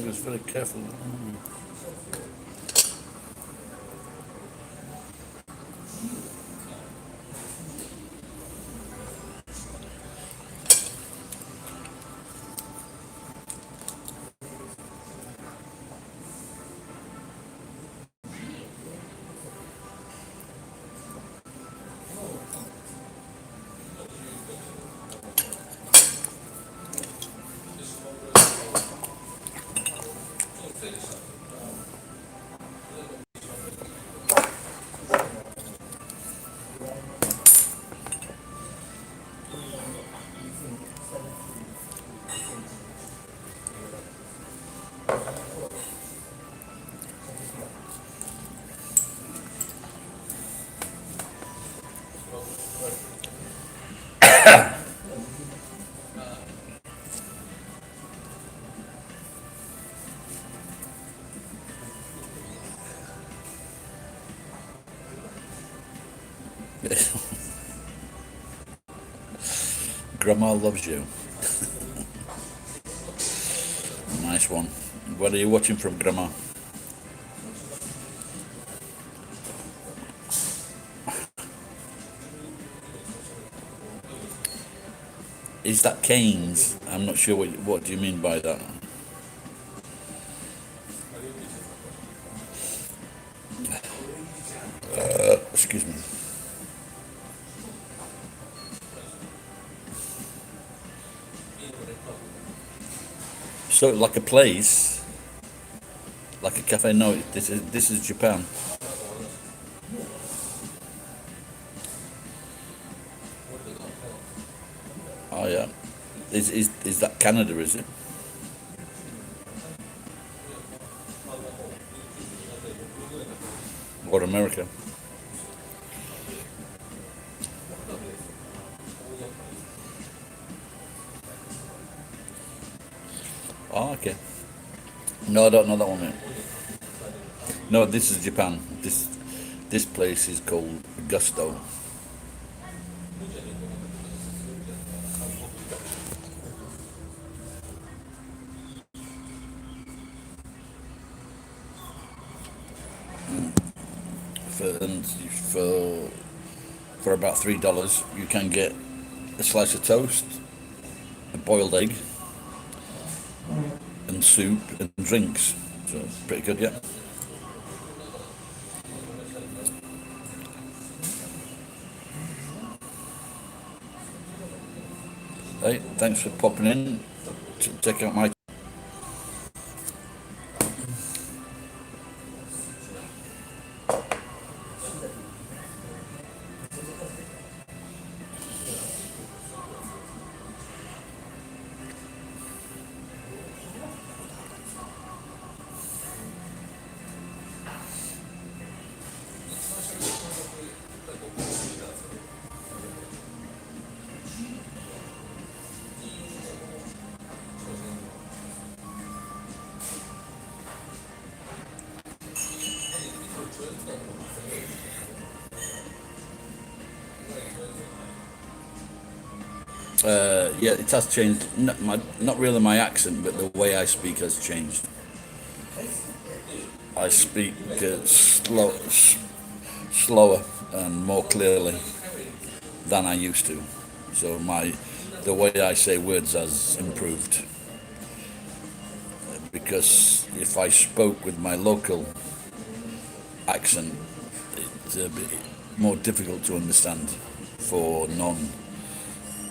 Just very careful. Grandma loves you. Nice one. What are you watching from, Grandma? Is that Cane's? I'm not sure what do you mean by that. Excuse me. So like a place, like a cafe. No, this is Japan. Oh yeah. Is that Canada? Is it? Or America? Oh, okay. No, I don't know that one yet. No, this is Japan. This place is called Gusto. Ireland, for about $3, you can get a slice of toast, a boiled egg, and soup and drinks. So pretty good, yeah. Hey, thanks for popping in to check out my. Yeah, it has changed. Not really my accent, but the way I speak has changed. I speak slower and more clearly than I used to. So the way I say words has improved. Because if I spoke with my local accent, it'd be more difficult to understand for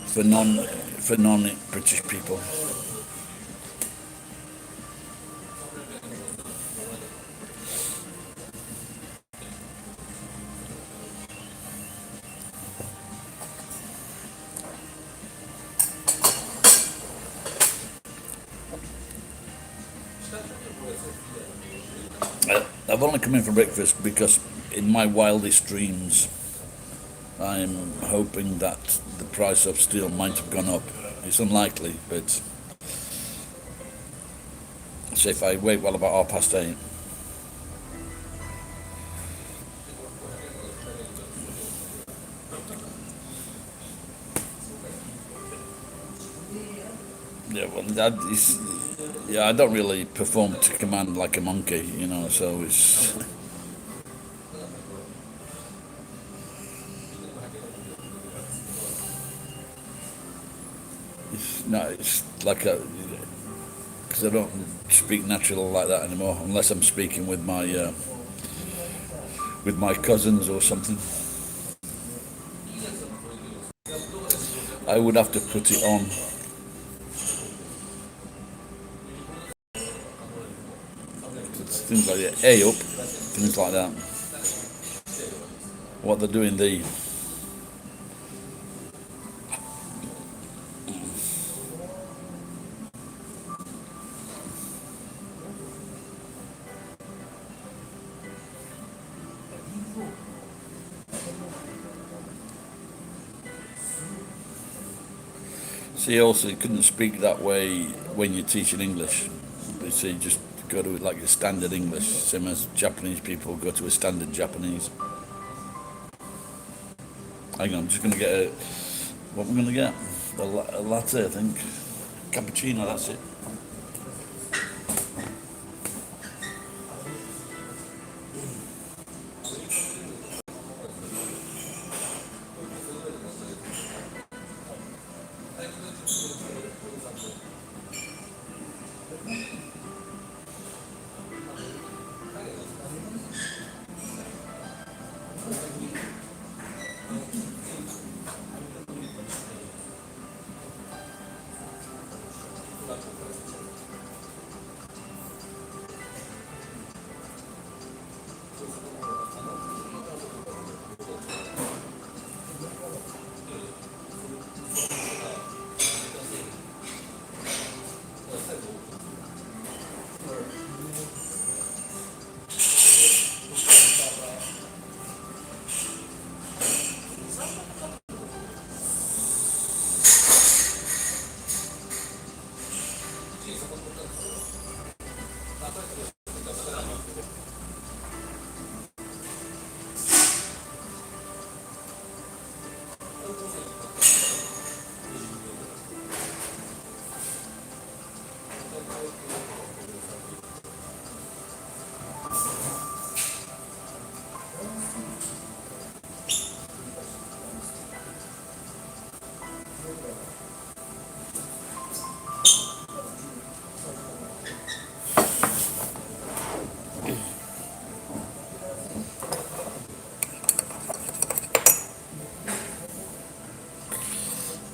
for non for non-British people. I've only come in for breakfast because in my wildest dreams I'm hoping that the price of steel might have gone up. It's unlikely, but say if I wait well about 8:30. Yeah, well, that is. Yeah, I don't really perform to command like a monkey, So it's no, it's like a because I don't speak natural like that anymore, unless I'm speaking with my cousins or something. I would have to put it on. It's things like that. A up, things like that. What they're doing, see, also you couldn't speak that way when you're teaching English. So you just go to like a standard English, same as Japanese people go to a standard Japanese. Hang on, I'm just going to get what we're going to get? A latte, I think. Cappuccino, that's it.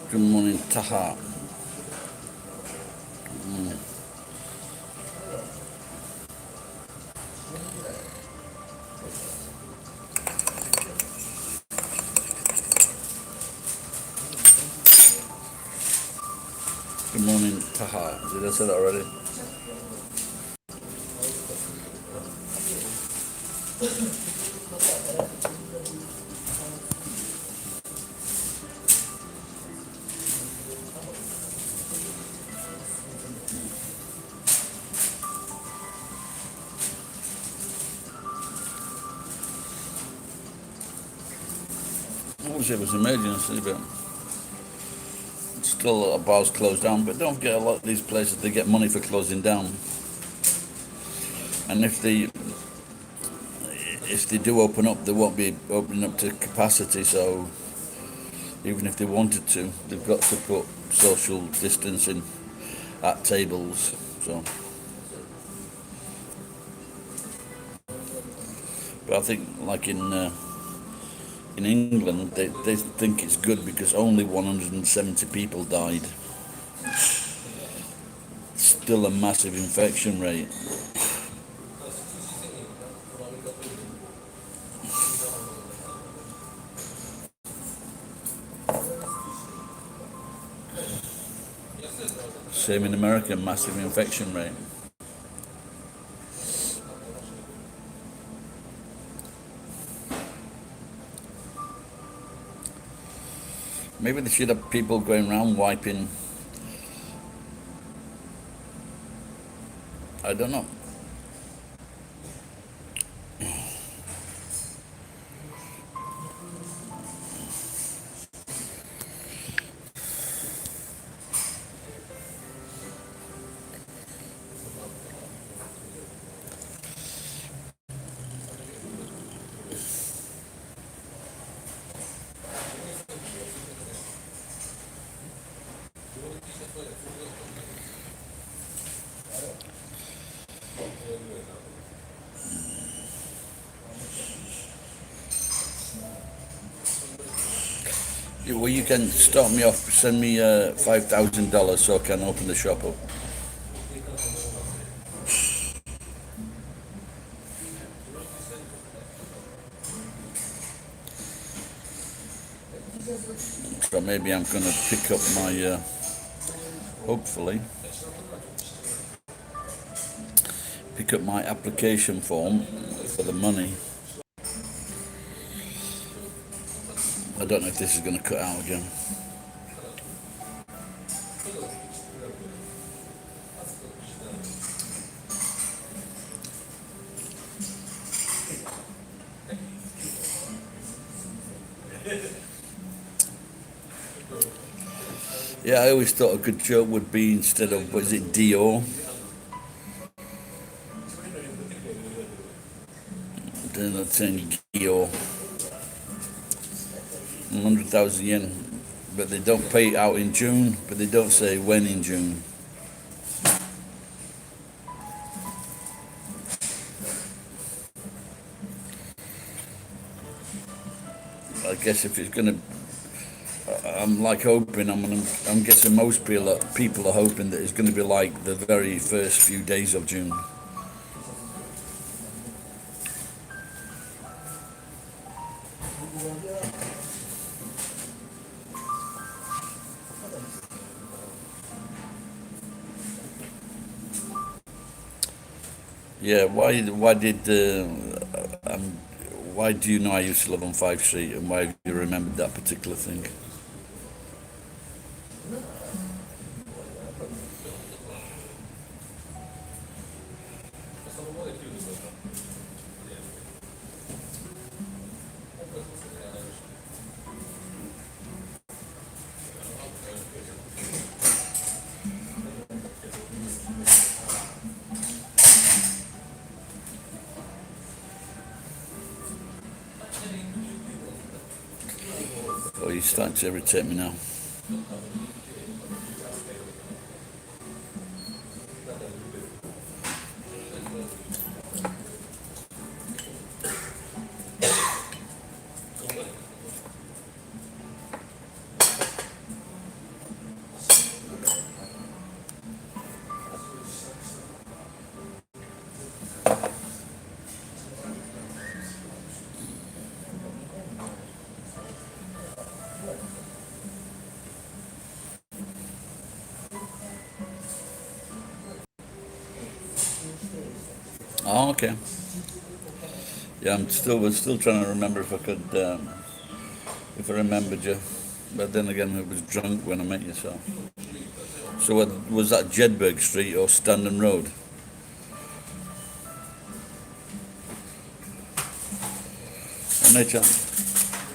Good morning, Taha. Good morning, Taha. Did I say that already? Obviously it was an emergency, but still a lot of bars closed down. But don't forget, a lot of these places, they get money for closing down. And if they do open up, they won't be opening up to capacity. So even if they wanted to, they've got to put social distancing at tables. So, but I think like in England, they think it's good because only 170 people died. Still a massive infection rate. Same in America, massive infection rate. Maybe they should have people going around wiping. I don't know. Well, you can start me off. Send me $5,000 so I can open the shop up. So maybe I'm going to pick up my, hopefully, pick up my application form for the money. I don't know if this is going to cut out again. Yeah, I always thought a good joke would be instead of, was it Dior? Then I'd say Dior. 100,000 yen. But they don't pay it out in June, but they don't say when in June. I guess if it's going to, I'm like hoping, I'm guessing most people are hoping that it's going to be like the very first few days of June. Yeah, why do you know I used to live on 5th Street, and why have you remembered that particular thing? Oh, you're starting to irritate me now. Oh, okay. Yeah, was still trying to remember if I could, if I remembered you. But then again, I was drunk when I met you, so. So what, was that Jedburgh Street or Standon Road? Nature.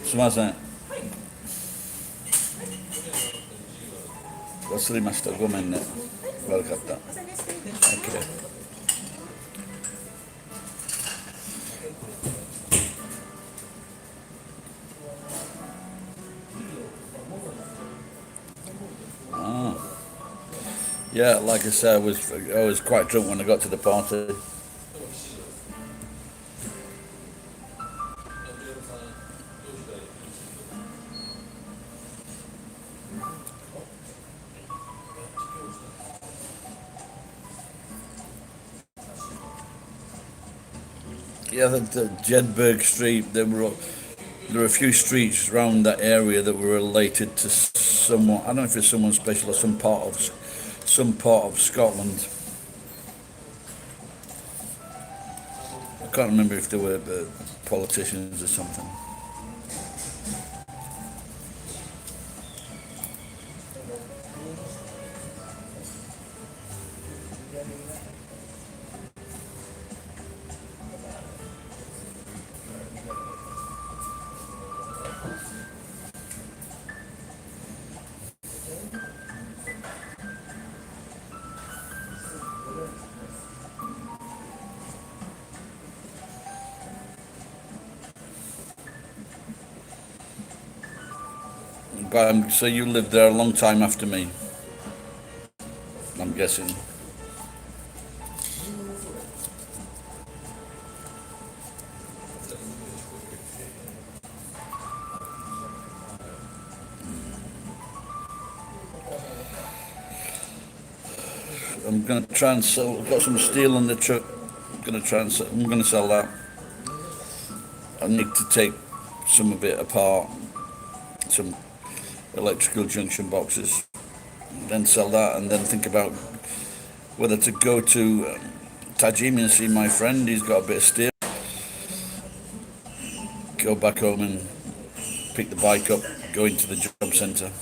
Smaze. Vasili máš to gomenne. Velkata. Okay. Ah. Yeah, like I said, I was quite drunk when I got to the party. Yeah, the Jedburgh Street. There were a few streets around that area that were related to someone. I don't know if it's someone special or some part of Scotland. I can't remember if they were politicians or something. But so you lived there a long time after me, I'm guessing. I'm gonna try and sell. I've got some steel in the truck. I'm gonna sell that. I need to take some of it apart, some electrical junction boxes, then sell that, and then think about whether to go to Tajimi and see my friend. He's got a bit of steel. Go back home and pick the bike up, go into the job centre.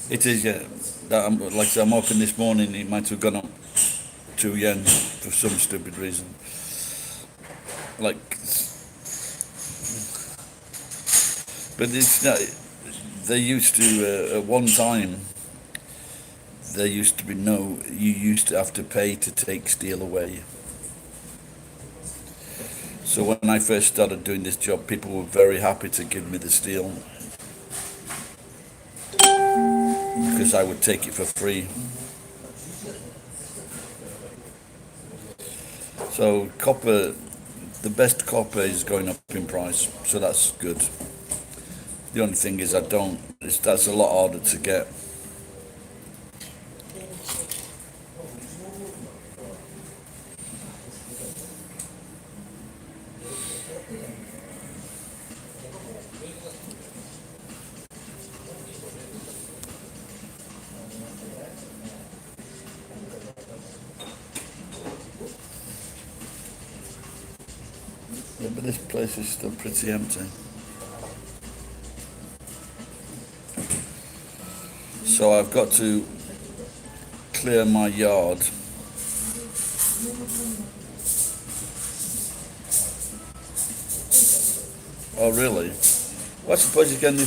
It is, yeah. Like I said, I'm hoping this morning it might have gone up 2 yen for some stupid reason. Like, but it's not. They used to at one time. There used to be no. You used to have to pay to take steel away. So when I first started doing this job, people were very happy to give me the steel because I would take it for free. So copper, the best copper is going up in price, so that's good. The only thing is that's a lot harder to get. Yeah, but this place is still pretty empty. So I've got to clear my yard. Oh, really? Well, I suppose you can.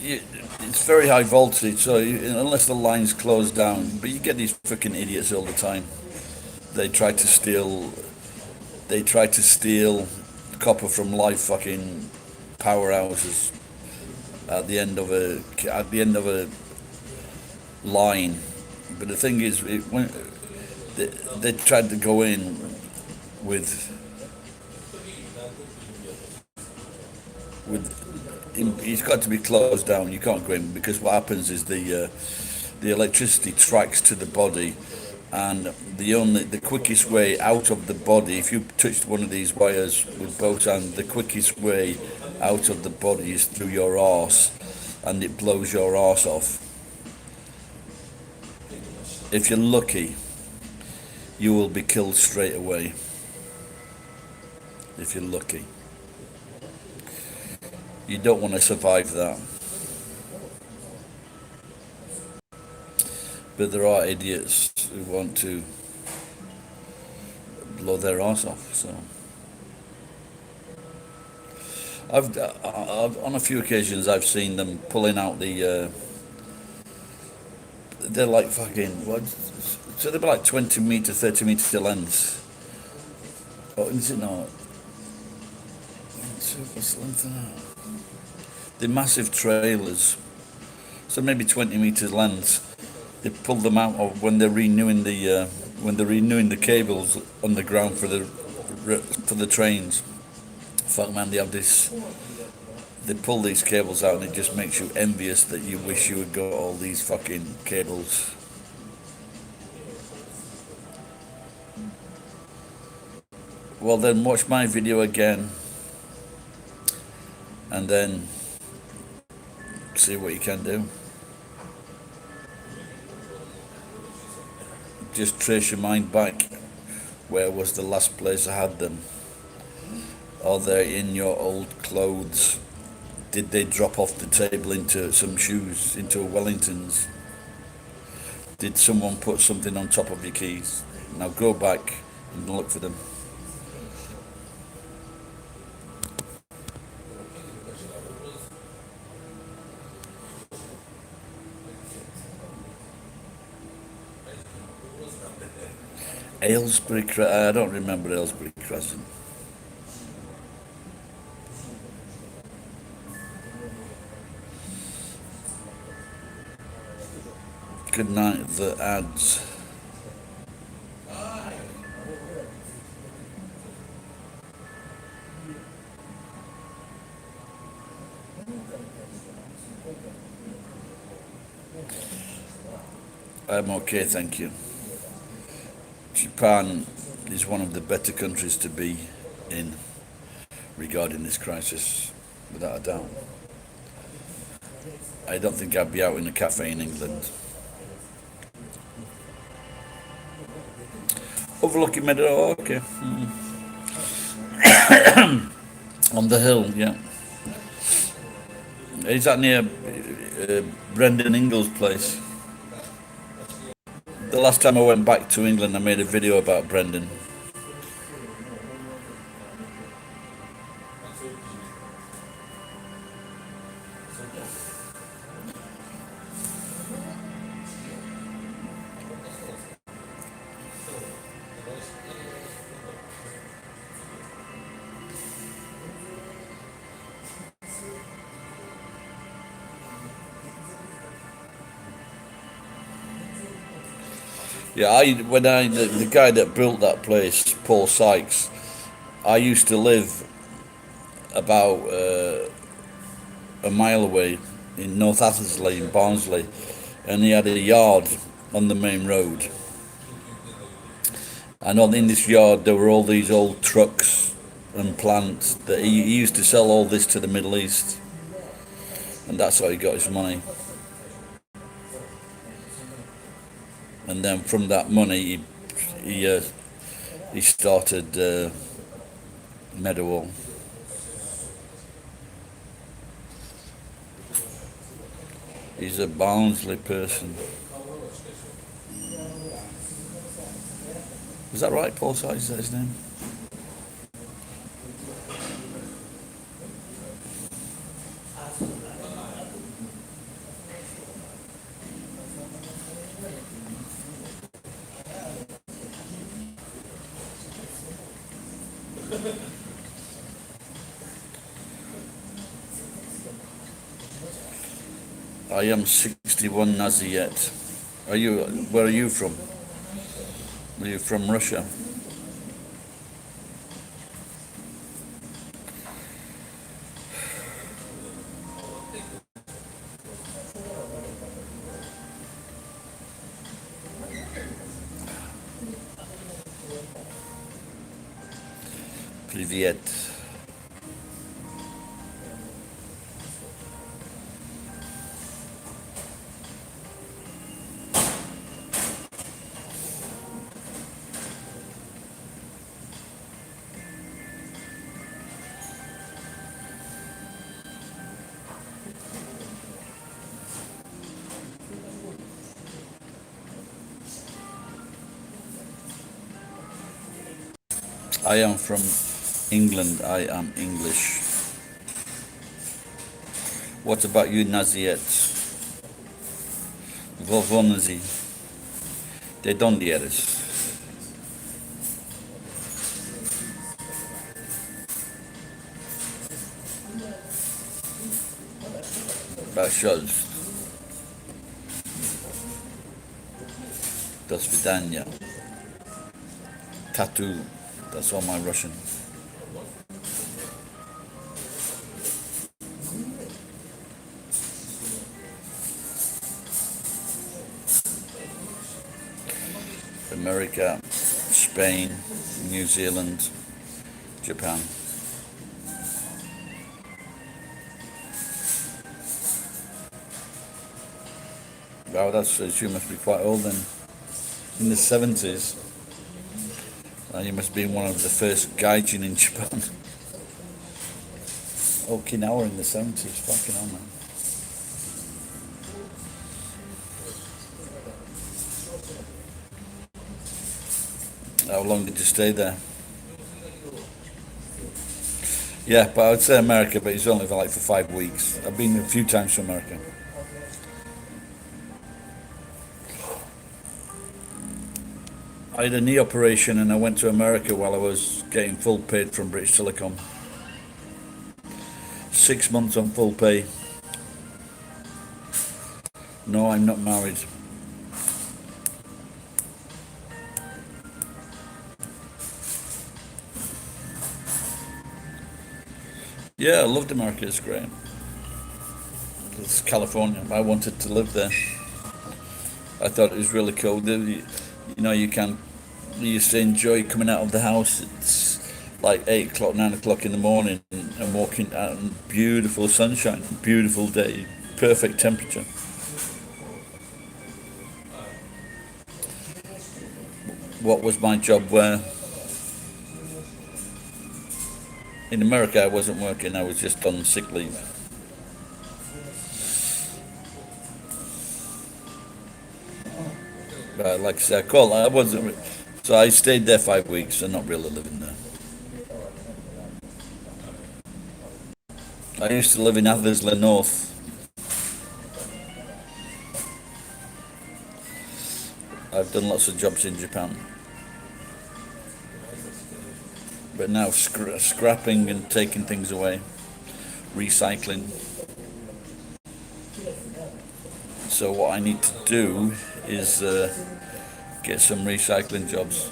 It's very high voltage, so unless the line's closed down, but you get these freaking idiots all the time. They try to steal. They try to steal copper from live fucking powerhouses at the end of a line. But the thing is, when they tried to go in with it's got to be closed down. You can't go in because what happens is the electricity tracks to the body, and the quickest way out of the body, if you touched one of these wires with both hands, the quickest way out of the body is through your arse, and it blows your arse off. if you're lucky, you will be killed straight away. If you're lucky. You don't want to survive that. But there are idiots who want to blow their arse off, so... I've on a few occasions I've seen them pulling out the they're like fucking what, so they're like 20 meter 30 meter lengths. Oh, is it not? What's the length of that? The massive trailers, so maybe 20 meters lengths. They pull them out of when they're renewing the cables underground for the trains. Fuck man, they have this. They pull these cables out and it just makes you envious that you wish you had got all these fucking cables. Well then watch my video again and then see what you can do. Just trace your mind back. Where was the last place I had them? Are they in your old clothes? Did they drop off the table into some shoes, into a Wellingtons? Did someone put something on top of your keys? Now go back and look for them. Aylesbury, I don't remember Aylesbury Crescent. Good night, the ads. I'm okay, thank you. Japan is one of the better countries to be in regarding this crisis, without a doubt. I don't think I'd be out in a cafe in England. Overlooking Meadow, oh, okay. On the hill, yeah. Is that near Brendan Ingles' place? The last time I went back to England, I made a video about Brendan. Yeah, the guy that built that place, Paul Sykes, I used to live about a mile away in North Athersley in Barnsley, and he had a yard on the main road. And in this yard there were all these old trucks and plants that he used to sell all this to the Middle East, and that's how he got his money. And then from that money, he started Meadowhall. He's a Barnsley person. Is that right, Paul Sykes? Is that his name? I am 61 Nazi yet. Are you? Where are you from? Are you from Russia? Привет. I am from England. I am English. What about you, Naziet? Vovô Nazi. De donde eres? Большой. До свидания. Tattoo. That's all my Russian. America, Spain, New Zealand, Japan. Wow, you must be quite old then. In the 70s. You must have been one of the first gaijin in Japan. Okinawa in the 70s, fucking hell, man. How long did you stay there? Yeah, but I would say America, but it's only for 5 weeks. I've been a few times to America. I had a knee operation and I went to America while I was getting full paid from British Telecom. 6 months on full pay. No, I'm not married. Yeah, I loved America, it's great. It's California, I wanted to live there. I thought it was really cool. You used to enjoy coming out of the house. It's like 8 o'clock, 9 o'clock in the morning and walking out in beautiful sunshine, beautiful day, perfect temperature. What was my job where? In America I wasn't working, I was just on sick leave. Like I said, I wasn't. So I stayed there 5 weeks, so not really living there. I used to live in Athersley North. I've done lots of jobs in Japan. But now scrapping and taking things away, recycling. So what I need to do is get some recycling jobs.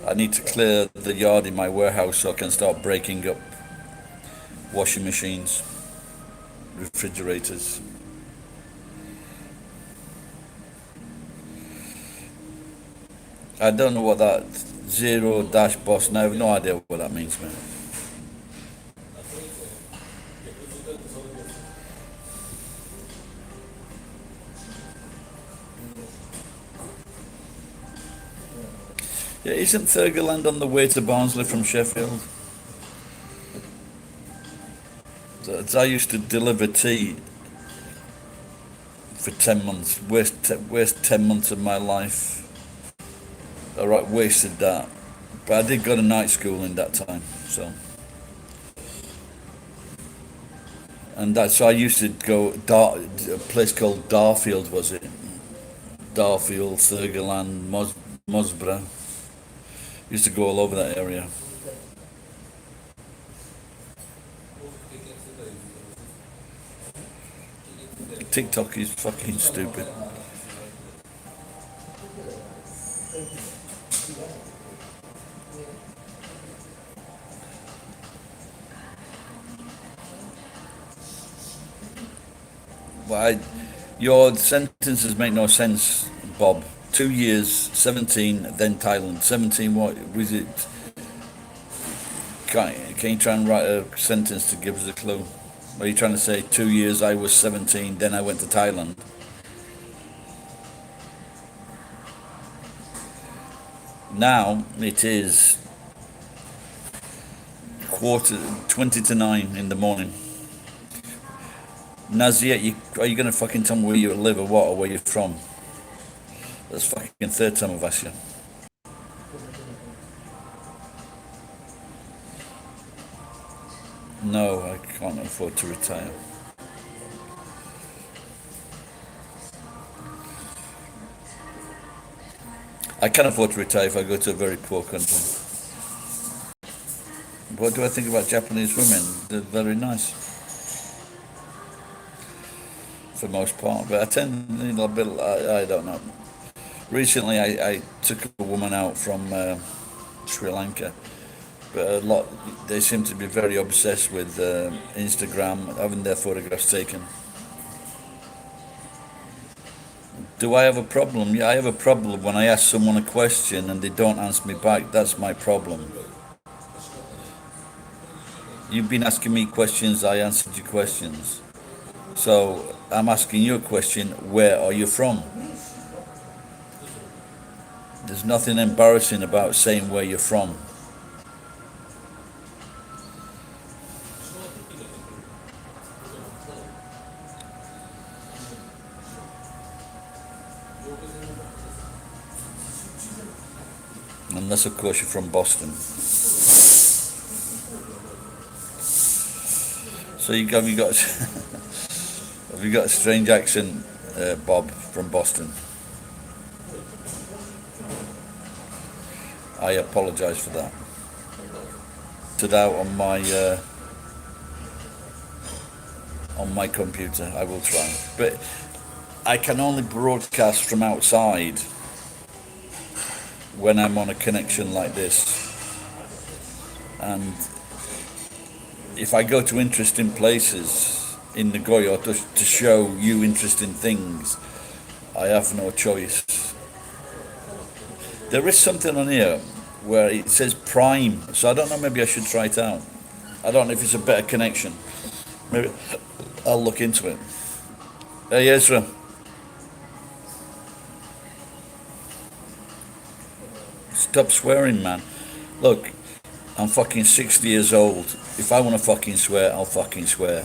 I need to clear the yard in my warehouse so I can start breaking up washing machines, refrigerators. I don't know what that zero dash boss, I have no idea what that means, man. Yeah, isn't Thurgoland on the way to Barnsley from Sheffield? I used to deliver tea for 10 months. Waste 10 months of my life. Alright, wasted that. But I did go to night school in that time, so. And so I used to go, a place called Darfield, was it? Darfield, Thurgoland, Mosborough. Used to go all over that area. TikTok is fucking stupid. Well, your sentences make no sense, Bob. 2 years, 17, then Thailand. 17, what was it? Can you try and write a sentence to give us a clue? Are you trying to say 2 years I was 17, then I went to Thailand? Now it is 20 to 9 in the morning. Nazia, are you going to fucking tell me where you live or what, or where you're from? That's fucking third time I've asked you. No, I can't afford to retire. I can afford to retire if I go to a very poor country. What do I think about Japanese women? They're very nice for most part, but I tend, a bit. I don't know. Recently, I took a woman out from Sri Lanka, but a lot they seem to be very obsessed with Instagram, having their photographs taken. Do I have a problem? Yeah, I have a problem when I ask someone a question and they don't answer me back. That's my problem. You've been asking me questions, I answered your questions. So I'm asking you a question, where are you from? There's nothing embarrassing about saying where you're from. Unless, of course, you're from Boston. So have you got have you got a strange accent, Bob, from Boston? I apologise for that. Put out on my computer. I will try, but I can only broadcast from outside when I'm on a connection like this. And if I go to interesting places in Nagoya to show you interesting things, I have no choice. There is something on here where it says Prime, so I don't know, maybe I should try it out. I don't know if it's a better connection. Maybe I'll look into it. Hey Ezra, stop swearing, man. Look, I'm fucking 60 years old. If I want to fucking swear, I'll fucking swear.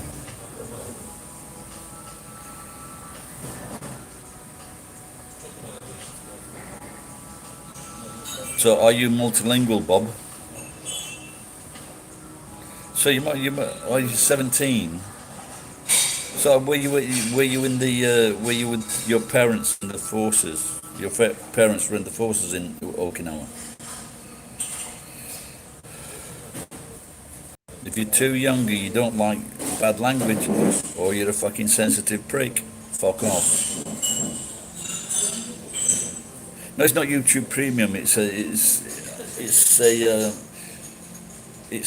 So are you multilingual, Bob? So are you 17? So were you in the were you with your parents in the forces? Your parents were in the forces in Okinawa. If you're too young, you don't like bad language, or you're a fucking sensitive prick. Fuck off. No, it's not YouTube Premium. It's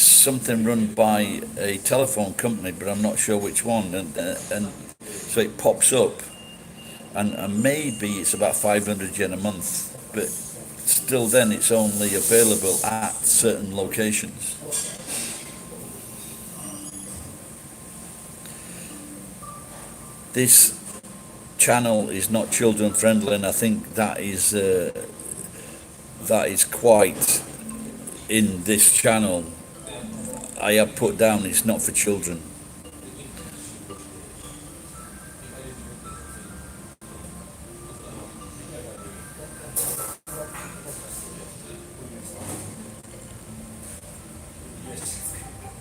something run by a telephone company, but I'm not sure which one. And so it pops up, and maybe it's about 500 yen a month, but still, then it's only available at certain locations. This channel is not children friendly, and I think that is quite in this channel. I have put down it's not for children.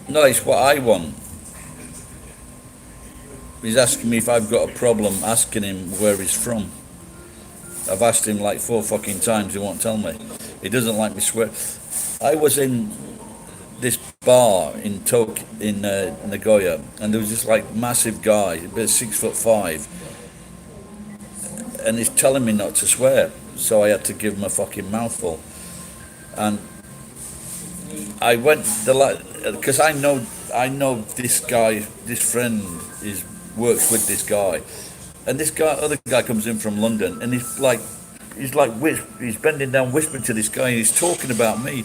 No, it's what I want. He's asking me if I've got a problem asking him where he's from. I've asked him like 4 fucking times, he won't tell me. He doesn't like me swear. I was in this bar in Nagoya, and there was this like massive guy, about 6'5", and he's telling me not to swear, so I had to give him a fucking mouthful. And I went because I know this guy, this friend works with this guy, and this other guy comes in from London, and he's bending down whispering to this guy, and he's talking about me.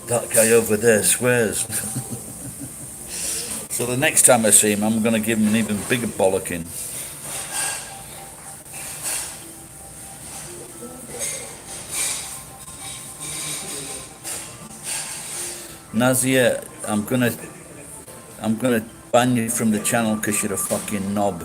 That guy over there swears. So the next time I see him, I'm going to give him an even bigger bollocking. Nazia, I'm gonna ban you from the channel because you're a fucking knob.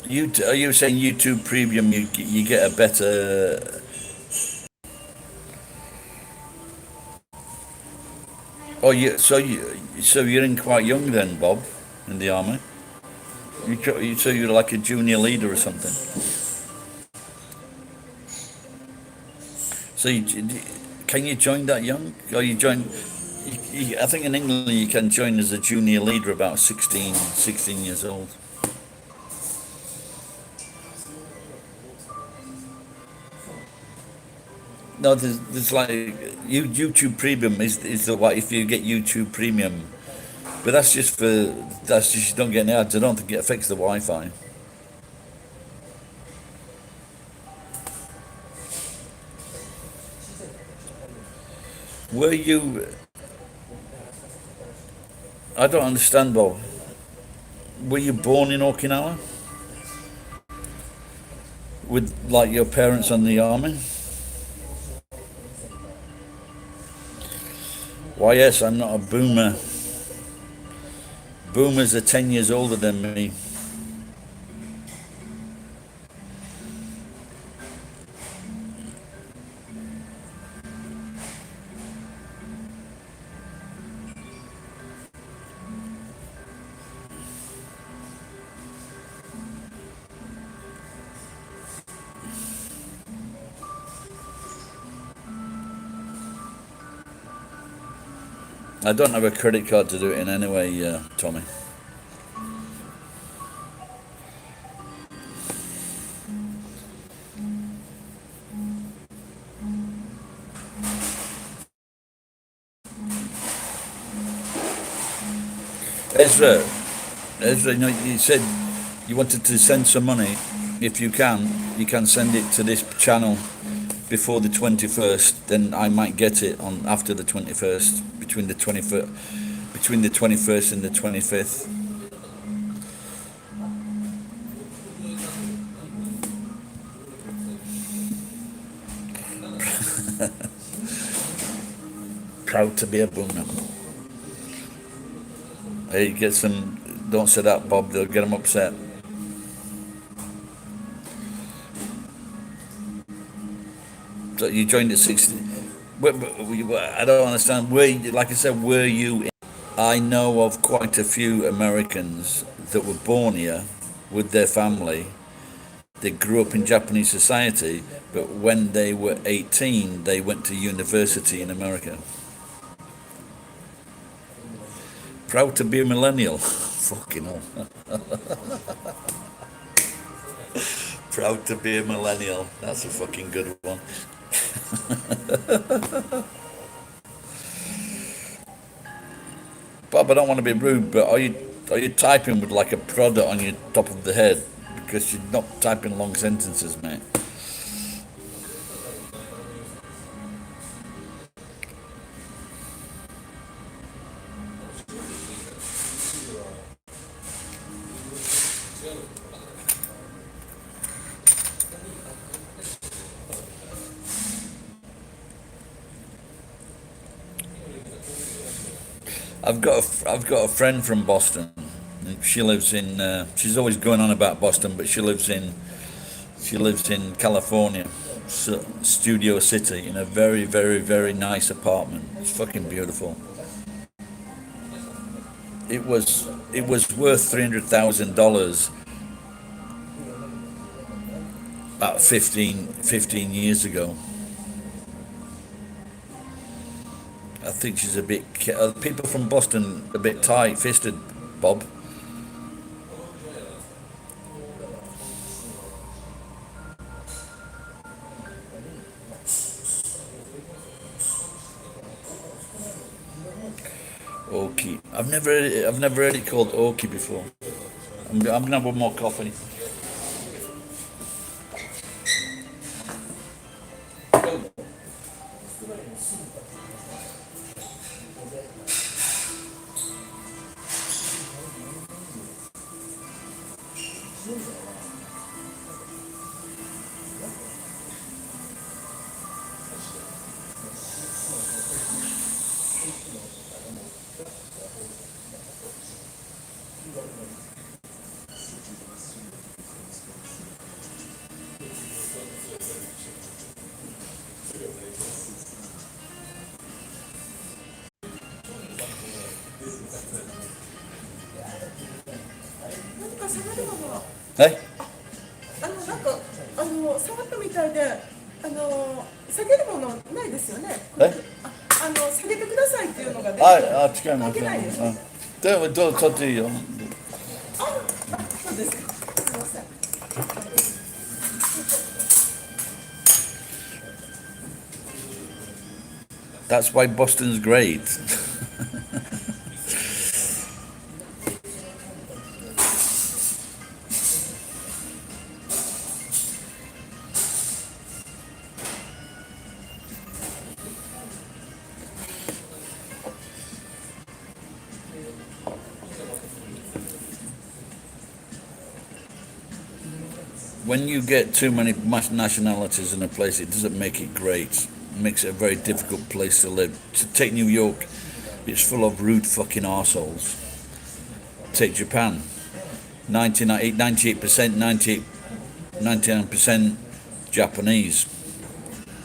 Are you saying YouTube Premium? You get a better. Oh, so you're in quite young then, Bob, in the army. So you're like a junior leader or something. So can you join that young? Or you join? I think in England you can join as a junior leader about 16 years old. No, there's like YouTube Premium is the what if you get YouTube Premium, but that's just you don't get any ads. I don't think it affects the Wi-Fi. Were you? I don't understand, Bob. Were you born in Okinawa with like your parents in the army? Why, yes, I'm not a boomer. Boomers are 10 years older than me. I don't have a credit card to do it in anyway, Tommy. Ezra, Ezra, you said you wanted to send some money. If you can send it to this channel before the 21st. Then I might get it on after the 21st, between the 21st and the 25th. Proud to be a boomer. Hey, get some. Don't say that, Bob. They'll get them upset. So you joined at 60. I don't understand. Like I said, were you? I know of quite a few Americans that were born here with their family. They grew up in Japanese society, but when they were 18, they went to university in America. Proud to be a millennial. Fucking hell. Proud to be a millennial. That's a fucking good one. Bob, I don't want to be rude, but are you typing with like a prodder on your top of the head? Because you're not typing long sentences, mate. I've got a friend from Boston. She lives in. She's always going on about Boston, but she lives in California, Studio City, in a very, very, very nice apartment. It's fucking beautiful. It was worth $300,000 about 15 years ago. I think she's a bit. People from Boston a bit tight-fisted, Bob. Okie. I've never heard it called Okie before. I'm gonna have one more coffee. Hey? なんか触ったみたいで、下げるものないですよね。Hey? 下げてくださいっていうのが出て違います。関係ないですね。どう取っていいよ。そうですか。すみません。That's why Boston's great. When you get too many nationalities in a place, it doesn't make it great. It makes it a very difficult place to live. To take New York, it's full of rude fucking arseholes. Take Japan, 98%, 99% Japanese,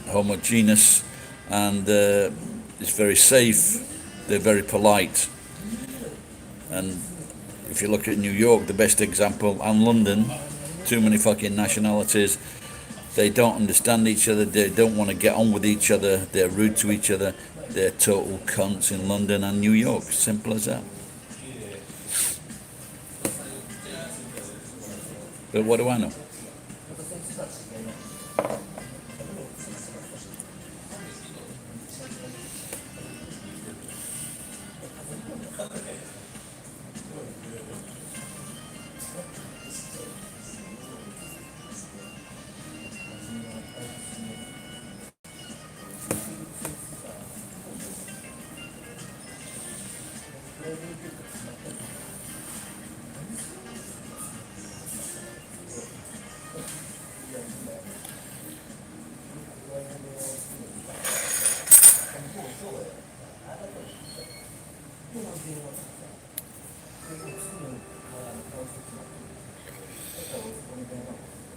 homogeneous, and it's very safe. They're very polite. And if you look at New York, the best example, and London, too many fucking nationalities. They don't understand each other. They don't want to get on with each other. They're rude to each other. They're total cunts in London and New York. Simple as that. But what do I know?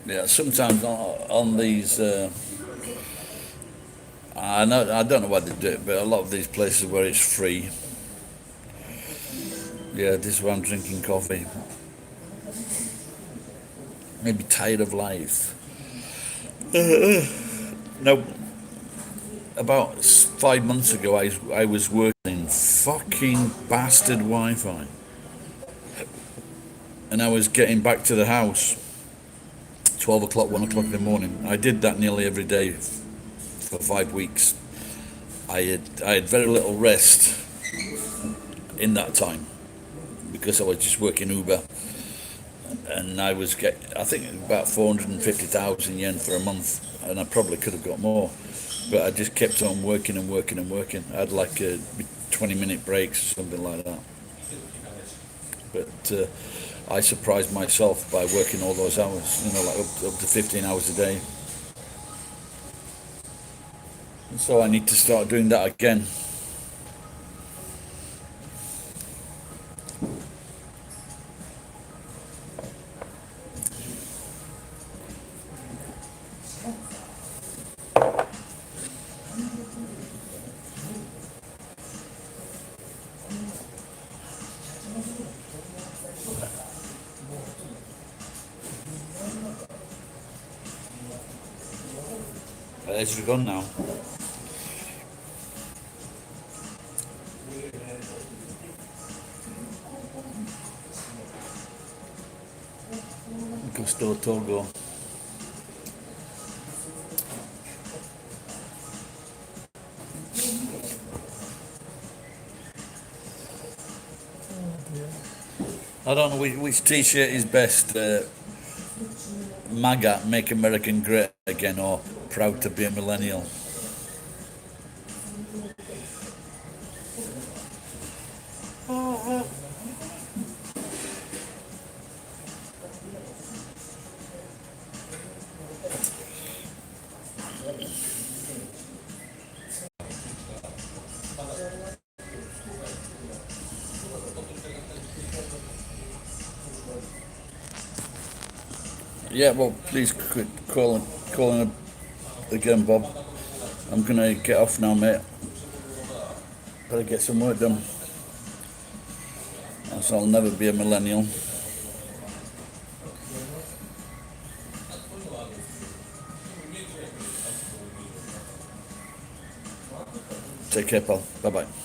Yeah, sometimes on these, I don't know why they do it, but a lot of these places where it's free. Yeah, this is where I'm drinking coffee. Maybe tired of life. No, about 5 months ago, I was working fucking bastard Wi-Fi, and I was getting back to the house 12 o'clock, 1 o'clock in the morning. I did that nearly every day for 5 weeks. I had very little rest in that time because I was just working Uber, and I was I think about 450,000 yen for a month, and I probably could have got more, but I just kept on working and working and working. I had like 20-minute breaks or something like that. But I surprised myself by working all those hours, like up to 15 hours a day. And so I need to start doing that again. It's gone now. Gusto Togo. I don't know which t-shirt is best. MAGA, Make American Great Again, or Proud to be a Millennial. Yeah, well, please quit calling again, Bob. I'm gonna get off now, mate. Better get some work done. Else I'll never be a millennial. Take care, pal. Bye bye.